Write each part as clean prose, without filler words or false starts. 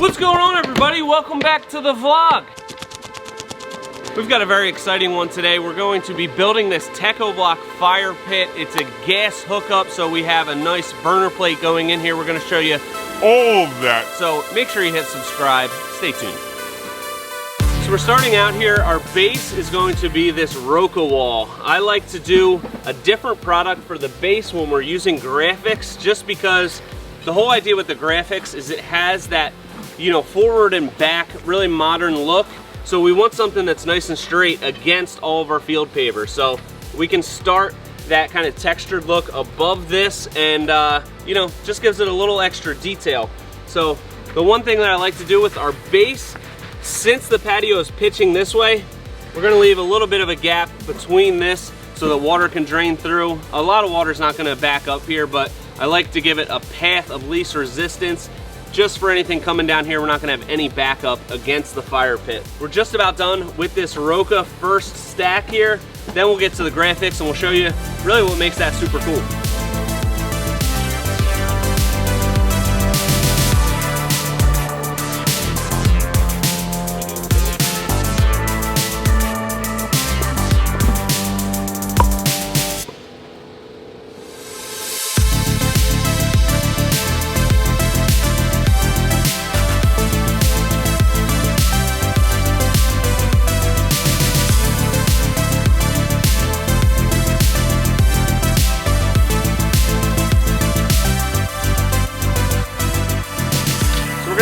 What's going on, everybody? Welcome back to the vlog. We've got a very exciting one today. We're going to be building this Techo-Bloc fire pit. It's a gas hookup, so we have a nice burner plate going in here. We're going to show you all of that. So make sure you hit subscribe. Stay tuned. So we're starting out here. Our base is going to be this Roca wall. I like to do a different product for the base when we're using Graphix, just because the whole idea with the Graphix is it has that, you know, forward and back, really modern look. So we want something that's nice and straight against all of our field pavers. So we can start that kind of textured look above this and, you know, just gives it a little extra detail. So the one thing that I like to do with our base, since the patio is pitching this way, we're gonna leave a little bit of a gap between this so that water can drain through. A lot of water's not gonna back up here, but I like to give it a path of least resistance. Just for anything coming down here, we're not gonna have any backup against the fire pit. We're just about done with this Roca first stack here. Then we'll get to the Graphix and we'll show you really what makes that super cool.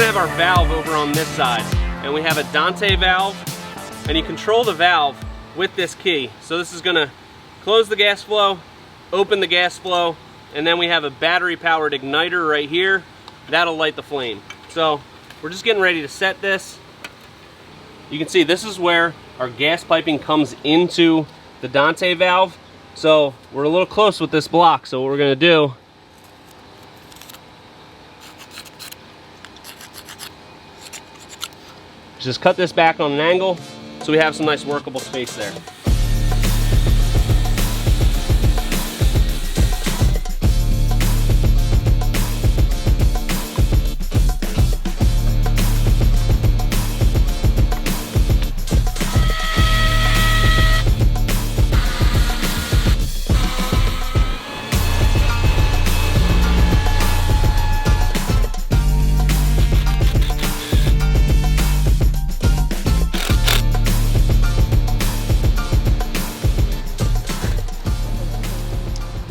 Our valve over on this side, and we have a Dante valve, and you control the valve with this key. So this is gonna close the gas flow, open the gas flow, and then we have a battery powered igniter right here that'll light the flame. So we're just getting ready to set this. You can see this is where our gas piping comes into the Dante valve. So we're a little close with this block, so what we're gonna do, just cut this back on an angle so we have some nice workable space there.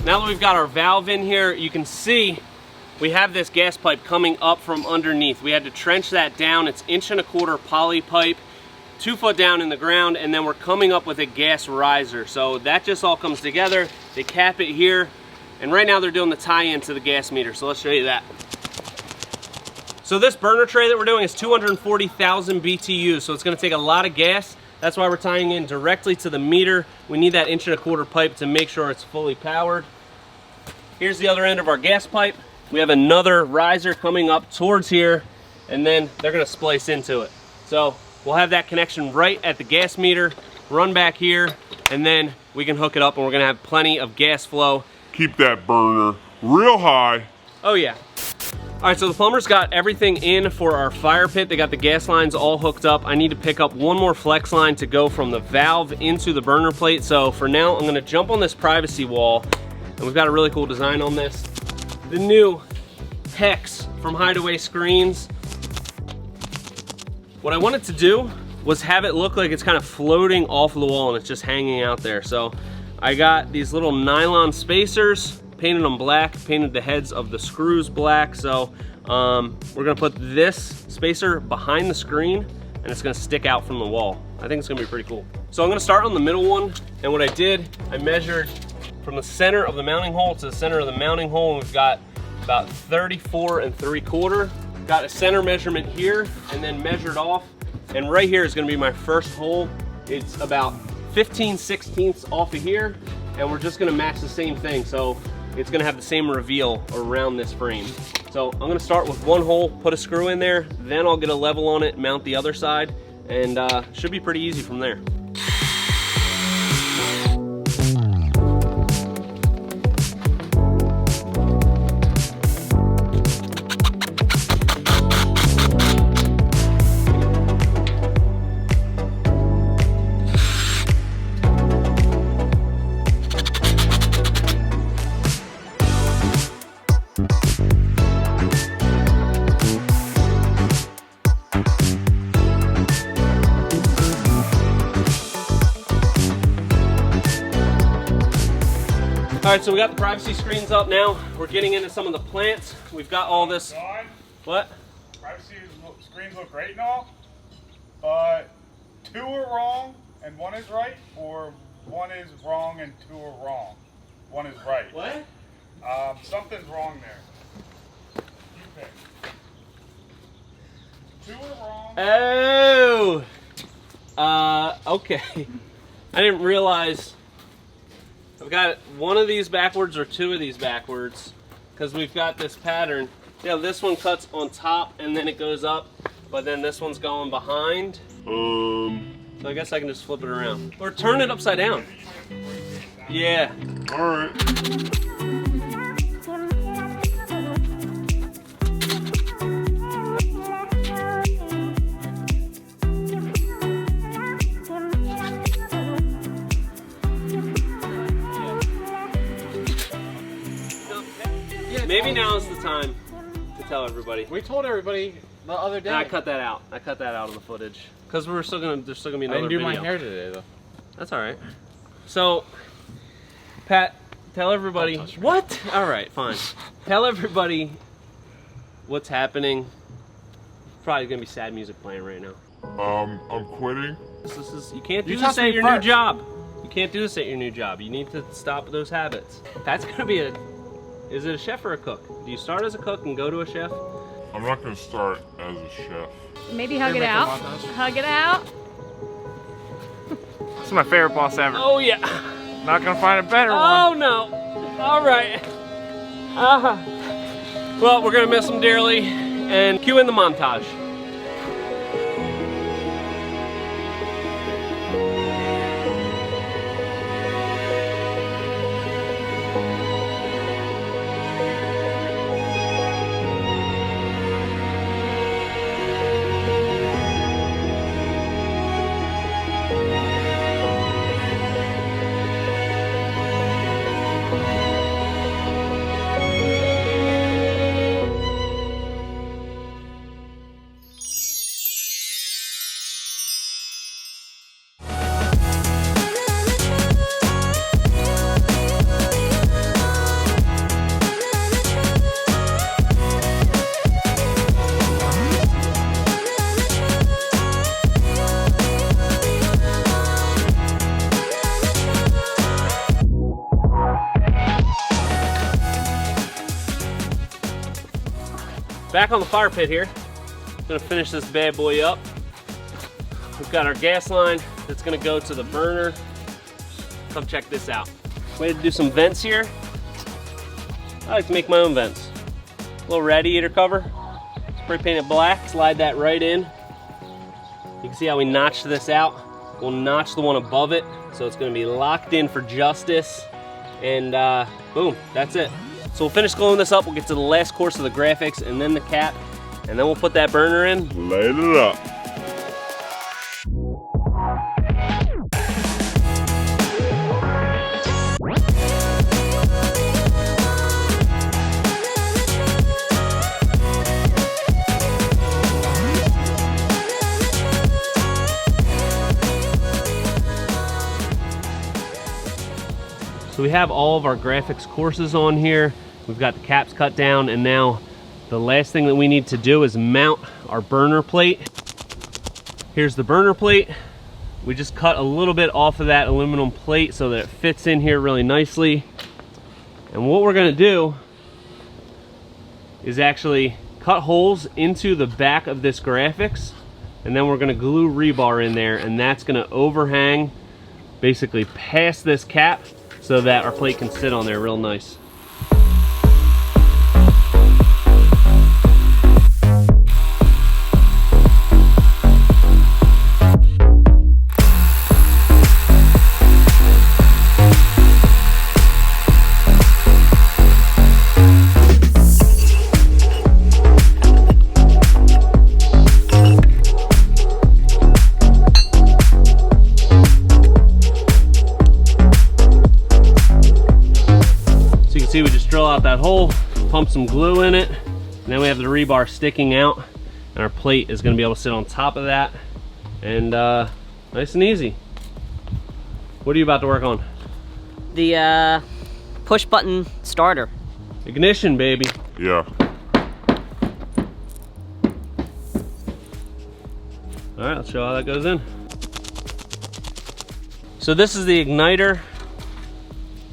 Now that we've got our valve in here, you can see we have this gas pipe coming up from underneath. We had to trench that down. It's 1.25 inch poly pipe, 2 foot down in the ground, and then we're coming up with a gas riser. So that just all comes together. They cap it here, and right now they're doing the tie-in to the gas meter. So let's show you that. So this burner tray that we're doing is 240,000 BTUs, so it's gonna take a lot of gas. That's why we're tying in directly to the meter. We need that 1.25 inch pipe to make sure it's fully powered. Here's the other end of our gas pipe. We have another riser coming up towards here, and then they're gonna splice into it. So we'll have that connection right at the gas meter, run back here, and then we can hook it up and we're gonna have plenty of gas flow. Keep that burner real high. Oh yeah. All right, so the plumber's got everything in for our fire pit. They got the gas lines all hooked up. I need to pick up one more flex line to go from the valve into the burner plate. So for now, I'm gonna jump on this privacy wall, and we've got a really cool design on this. The new hex from Hideaway Screens. What I wanted to do was have it look like it's kind of floating off the wall and it's just hanging out there. So I got these little nylon spacers, painted them black, painted the heads of the screws black. So we're gonna put this spacer behind the screen and it's gonna stick out from the wall. I think it's gonna be pretty cool. So I'm gonna start on the middle one, and what I did, I measured from the center of the mounting hole to the center of the mounting hole, and we've got about 34 3/4. Got a center measurement here and then measured off, and right here is gonna be my first hole. It's about 15/16 off of here, and we're just gonna match the same thing. So it's gonna have the same reveal around this frame. So I'm gonna start with one hole, put a screw in there, then I'll get a level on it, mount the other side, and should be pretty easy from there. right, so we got the privacy screens up now. We're getting into some of the plants. We've got all this. What? Privacy screens look great and all, but 2 are wrong and 1 is right, or 1 is wrong and 2 are wrong. 1 is right. What? Something's wrong there. You pick. 2 are wrong. Oh! Okay. I didn't realize I've got one of these backwards or 2 of these backwards because we've got this pattern. Yeah, this one cuts on top and then it goes up, but then this one's going behind. So I guess I can just flip it around. Or turn it upside down. Yeah. Alright. Maybe now's the time to tell everybody. We told everybody the other day. And I cut that out. I cut that out of the footage because there's still gonna be another I didn't do video. my hair today though. That's all right. So, Pat, tell everybody what? All right, fine. Tell everybody what's happening. Probably gonna be sad music playing right now. I'm quitting. This is you can't do You this touched at me your new first. job. You can't do this at your new job. You need to stop those habits. Pat's gonna be a. Is it a chef or a cook? Do you start as a cook and go to a chef? I'm not gonna start as a chef. Maybe hug You're it making out. montage? Hug it out. This is my favorite boss ever. Oh yeah. Not gonna find a better Oh one. no. All right. Well, we're gonna miss him dearly, and cue in the montage. Back on the fire pit here. Gonna finish this bad boy up. We've got our gas line that's gonna go to the burner. Come check this out. Way to do some vents here. I like to make my own vents. A little radiator cover. Spray paint it black, slide that right in. You can see how we notched this out. We'll notch the one above it, so it's gonna be locked in for justice. And boom, that's it. So we'll finish gluing this up, we'll get to the last course of the Graphix and then the cap, and then we'll put that burner in. Light it up. So we have all of our Graphix courses on here. We've got the caps cut down, and now the last thing that we need to do is mount our burner plate. Here's the burner plate. We just cut a little bit off of that aluminum plate so that it fits in here really nicely. And what we're gonna do is actually cut holes into the back of this Graphix, and then we're gonna glue rebar in there, and that's gonna overhang basically past this cap so that our plate can sit on there real nice. See, we just drill out that hole, pump some glue in it, and then we have the rebar sticking out, and our plate is going to be able to sit on top of that, and nice and easy. What are you about to work on? The push button starter. Ignition, baby. Yeah. All right, let's show how that goes in. So this is the igniter.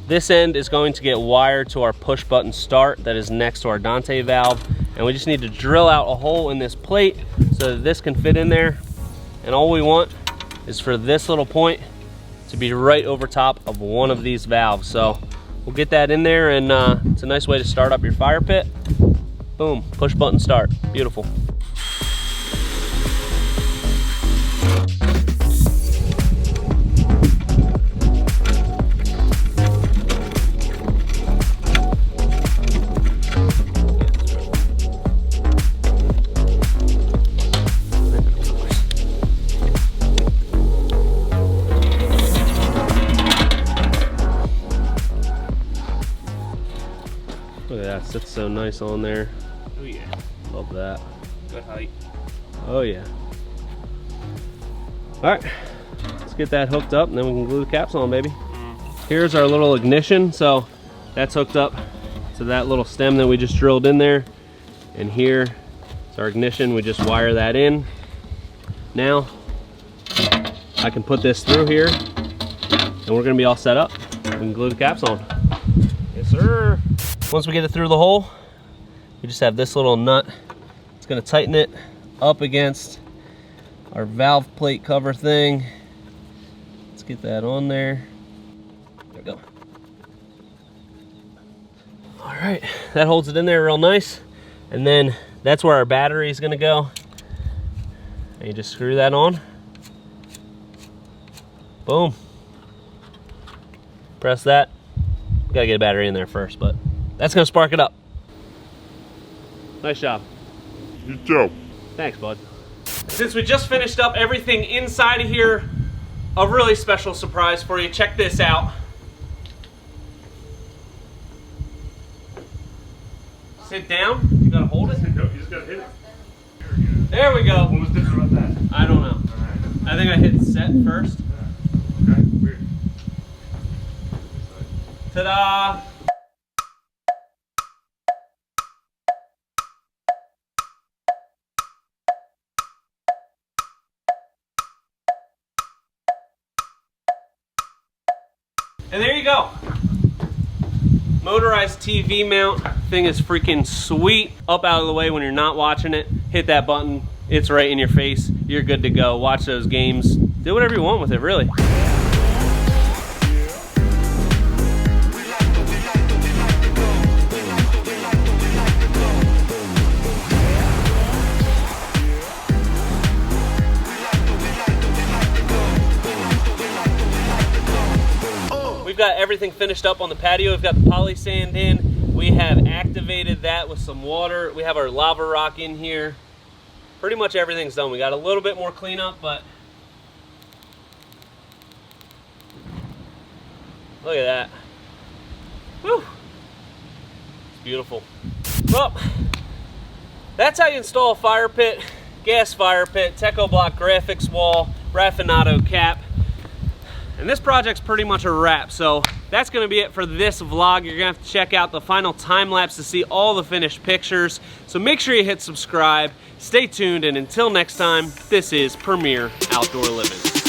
This end is going to get wired to our push button start that is next to our Dante valve. And we just need to drill out a hole in this plate so that this can fit in there. And all we want is for this little point to be right over top of one of these valves. So we'll get that in there, and it's a nice way to start up your fire pit. Boom, push button start, beautiful. Look at that, sits so nice on there. Oh yeah. Love that. Good height. Oh yeah. Alright, let's get that hooked up and then we can glue the caps on, baby. Here's our little ignition. So that's hooked up to that little stem that we just drilled in there. And here is our ignition. We just wire that in. Now, I can put this through here and we're gonna be all set up. We can glue the caps on. Yes, sir. Once we get it through the hole, we just have this little nut. It's gonna tighten it up against our valve plate cover thing. Let's get that on there. There we go. All right, that holds it in there real nice. And then that's where our battery is gonna go. And you just screw that on. Boom. Press that. Gotta get a battery in there first, but that's gonna spark it up. Nice job. Good job. Thanks, bud. Since we just finished up everything inside of here, a really special surprise for you. Check this out. Sit down. You gotta hold it. You just gotta hit it. There we go. What was different about that? I don't know. I think I hit set first. Okay, weird. Ta-da! And there you go. Motorized TV mount. Thing is freaking sweet. Up out of the way when you're not watching it. Hit that button. It's right in your face. You're good to go. Watch those games. Do whatever you want with it, really. We've got everything finished up on the patio. We've got the poly sand in. We have activated that with some water. We have our lava rock in here. Pretty much everything's done. We got a little bit more cleanup, but look at that. Whew. It's beautiful. Well, that's how you install a fire pit, gas fire pit, Techo-Bloc Graphix wall, Raffinato cap. And this project's pretty much a wrap, so that's gonna be it for this vlog. You're gonna have to check out the final time lapse to see all the finished pictures. So make sure you hit subscribe, stay tuned, and until next time, this is Premier Outdoor Living.